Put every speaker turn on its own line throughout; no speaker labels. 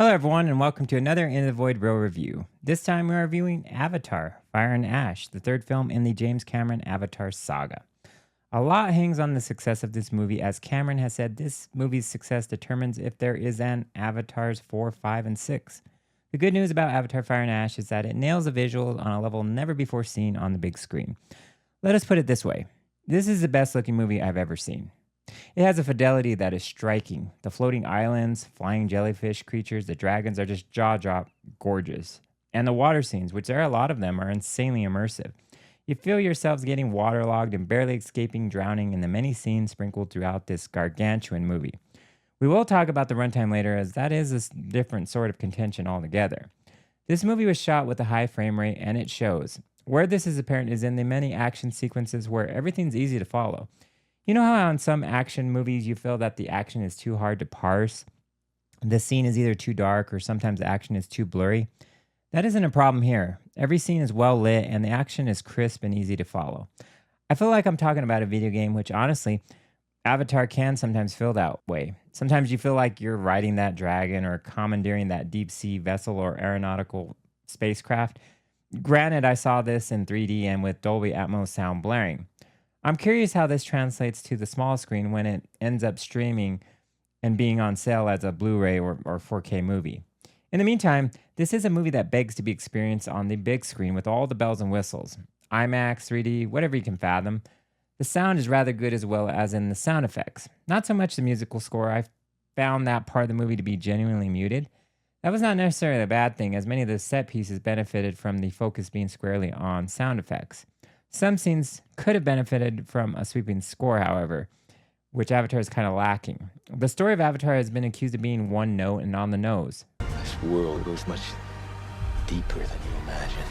Hello, everyone, and welcome to another In the Void Real review. This time we're reviewing Avatar Fire and Ash, the third film in the James Cameron Avatar saga. A lot hangs on the success of this movie, as Cameron has said this movie's success determines if there is an Avatars 4, 5, and 6. The good news about Avatar Fire and Ash is that it nails the visuals on a level never before seen on the big screen. Let us put it this way. This is the best looking movie I've ever seen. It has a fidelity that is striking. The floating islands, flying jellyfish creatures, the dragons are just jaw-drop gorgeous. And the water scenes, which there are a lot of them, are insanely immersive. You feel yourselves getting waterlogged and barely escaping drowning in the many scenes sprinkled throughout this gargantuan movie. We will talk about the runtime later, as that is a different sort of contention altogether. This movie was shot with a high frame rate, and it shows. Where this is apparent is in the many action sequences where everything's easy to follow. You know how in some action movies you feel that the action is too hard to parse? The scene is either too dark or sometimes the action is too blurry? That isn't a problem here. Every scene is well lit and the action is crisp and easy to follow. I feel like I'm talking about a video game, which honestly, Avatar can sometimes feel that way. Sometimes you feel like you're riding that dragon or commandeering that deep sea vessel or aeronautical spacecraft. Granted, I saw this in 3D and with Dolby Atmos sound blaring. I'm curious how this translates to the small screen when it ends up streaming and being on sale as a Blu-ray or 4K movie. In the meantime, this is a movie that begs to be experienced on the big screen with all the bells and whistles. IMAX, 3D, whatever you can fathom. The sound is rather good as well as in the sound effects. Not so much the musical score. I found that part of the movie to be genuinely muted. That was not necessarily a bad thing, as many of the set pieces benefited from the focus being squarely on sound effects. Some scenes could have benefited from a sweeping score, however, which Avatar is kind of lacking. The story of Avatar has been accused of being one note and on the nose.
This world goes much deeper than you imagine.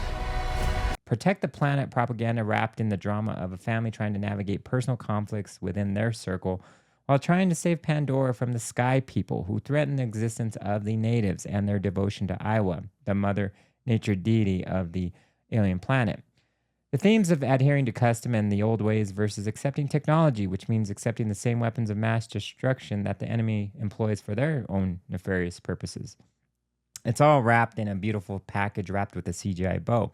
Protect the planet propaganda wrapped in the drama of a family trying to navigate personal conflicts within their circle while trying to save Pandora from the Sky People who threaten the existence of the natives and their devotion to Aiwa, the mother nature deity of the alien planet. The themes of adhering to custom and the old ways versus accepting technology, which means accepting the same weapons of mass destruction that the enemy employs for their own nefarious purposes. It's all wrapped in a beautiful package wrapped with a CGI bow.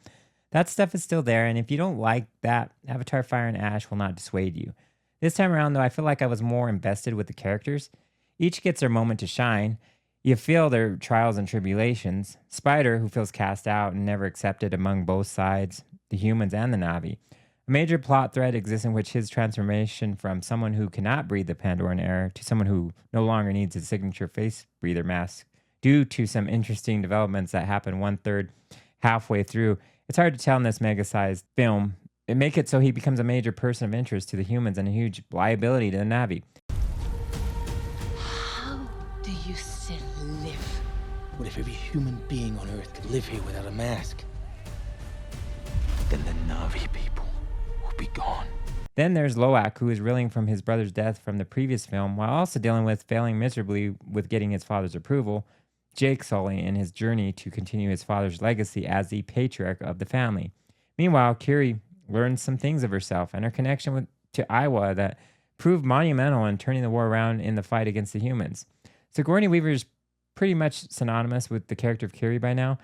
That stuff is still there, and if you don't like that, Avatar Fire and Ash will not dissuade you. This time around, though, I feel like I was more invested with the characters. Each gets their moment to shine. You feel their trials and tribulations. Spider, who feels cast out and never accepted among both sides, the humans and the Na'vi. A major plot thread exists in which his transformation from someone who cannot breathe the Pandoran air to someone who no longer needs his signature face breather mask due to some interesting developments that happen one-third halfway through. It's hard to tell in this mega-sized film. It make it so he becomes a major person of interest to the humans and a huge liability to the Na'vi.
How do you still live?
What if every human being on Earth could live here without a mask? Then the Na'vi people will be gone.
Then there's Loak, who is reeling from his brother's death from the previous film, while also dealing with failing miserably with getting his father's approval. Jake Sully in his journey to continue his father's legacy as the patriarch of the family. Meanwhile, Kiri learns some things of herself and her connection to Aiwa that proved monumental in turning the war around in the fight against the humans. Sigourney Weaver is pretty much synonymous with the character of Kiri by now.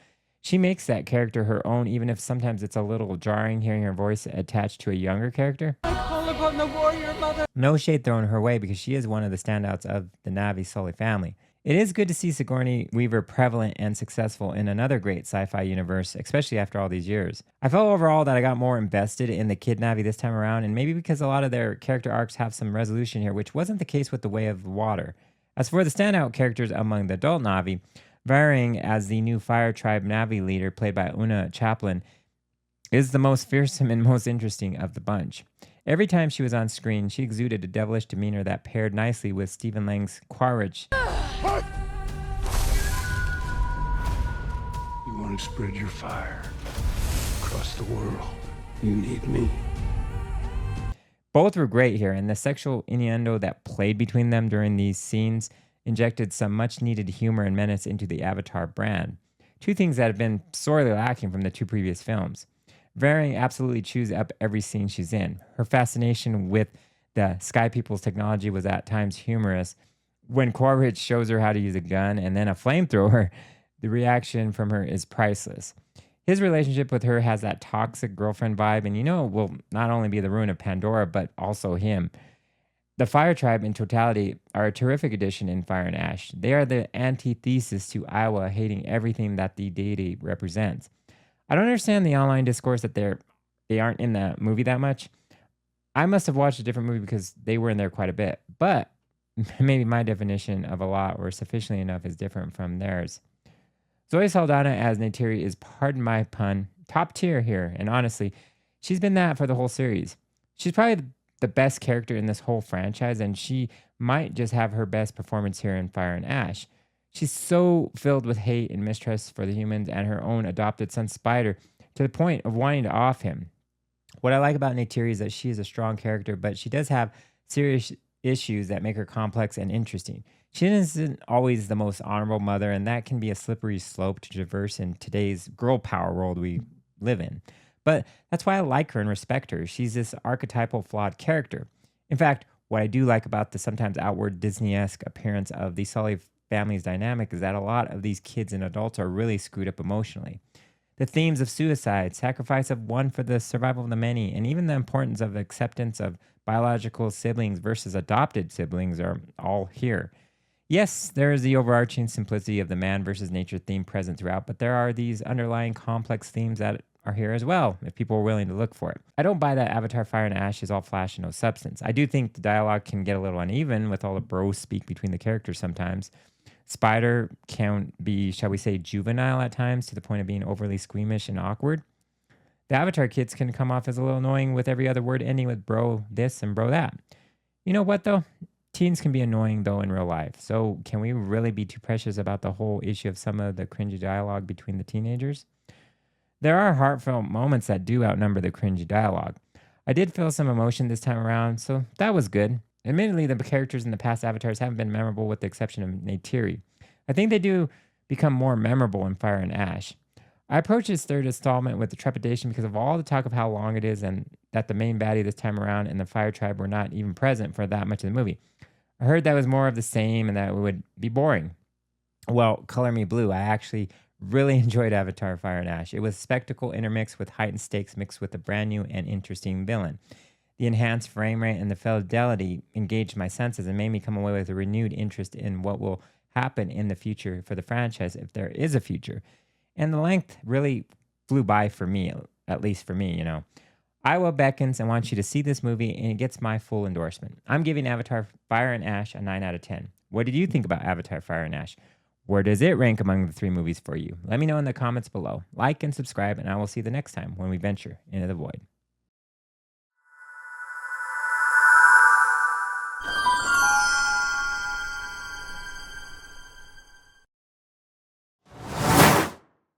She makes that character her own, even if sometimes it's a little jarring hearing her voice attached to a younger character.
I call upon the warrior mother.
No shade thrown her way because she is one of the standouts of the Na'vi Sully family. It is good to see Sigourney Weaver prevalent and successful in another great sci-fi universe, especially after all these years. I felt overall that I got more invested in the Kid Na'vi this time around, and maybe because a lot of their character arcs have some resolution here, which wasn't the case with The Way of Water. As for the standout characters among the adult Na'vi, Varang as the new Fire Tribe Na'vi leader, played by Una Chaplin, is the most fearsome and most interesting of the bunch. Every time she was on screen, she exuded a devilish demeanor that paired nicely with Stephen Lang's Quaritch.
You want to spread your fire across the world. You need me.
Both were great here, and the sexual innuendo that played between them during these scenes injected some much-needed humor and menace into the Avatar brand. Two things that have been sorely lacking from the two previous films. Varang absolutely chews up every scene she's in. Her fascination with the Sky People's technology was at times humorous, when Quaritch shows her how to use a gun and then a flamethrower, the reaction from her is priceless. His relationship with her has that toxic girlfriend vibe, and it will not only be the ruin of Pandora, but also him. The Fire Tribe in totality are a terrific addition in Fire and Ash. They are the antithesis to Iowa hating everything that the deity represents. I don't understand the online discourse that they aren't in the movie that much. I must have watched a different movie because they were in there quite a bit, but maybe my definition of a lot or sufficiently enough is different from theirs. Zoe Saldana as Neytiri is, pardon my pun, top tier here, and honestly, she's been that for the whole series. She's probably the best character in this whole franchise, and she might just have her best performance here in Fire and Ash. She's so filled with hate and mistrust for the humans and her own adopted son Spider to the point of wanting to off him. What I like about Neytiri is that she is a strong character, but she does have serious issues that make her complex and interesting. She isn't always the most honorable mother, and that can be a slippery slope to traverse in today's girl power world we live in. But that's why I like her and respect her. She's this archetypal flawed character. In fact, what I do like about the sometimes outward Disney-esque appearance of the Sully family's dynamic is that a lot of these kids and adults are really screwed up emotionally. The themes of suicide, sacrifice of one for the survival of the many, and even the importance of acceptance of biological siblings versus adopted siblings are all here. Yes, there is the overarching simplicity of the man versus nature theme present throughout, but there are these underlying complex themes that are here as well, if people are willing to look for it. I don't buy that Avatar Fire and Ash is all flash and no substance. I do think the dialogue can get a little uneven with all the bro speak between the characters sometimes. Spider can be, shall we say, juvenile at times to the point of being overly squeamish and awkward. The Avatar kids can come off as a little annoying with every other word ending with bro this and bro that. You know what, though? Teens can be annoying, though, in real life. So can we really be too precious about the whole issue of some of the cringy dialogue between the teenagers? There are heartfelt moments that do outnumber the cringy dialogue. I did feel some emotion this time around, so that was good. Admittedly, the characters in the past Avatars haven't been memorable with the exception of Neytiri. I think they do become more memorable in Fire and Ash. I approached this third installment with trepidation because of all the talk of how long it is and that the main baddie this time around and the Fire Tribe were not even present for that much of the movie. I heard that was more of the same and that it would be boring. Well, color me blue. I actually really enjoyed Avatar Fire and Ash. It was spectacle intermixed with heightened stakes mixed with a brand new and interesting villain. The enhanced frame rate and the fidelity engaged my senses and made me come away with a renewed interest in what will happen in the future for the franchise, if there is a future. And the length really flew by for me, at least for me, Iowa beckons and wants you to see this movie, and it gets my full endorsement. I'm giving Avatar Fire and Ash a 9 out of 10. What did you think about Avatar Fire and Ash? Where does it rank among the 3 movies for you? Let me know in the comments below. Like and subscribe, and I will see you the next time when we venture into the void.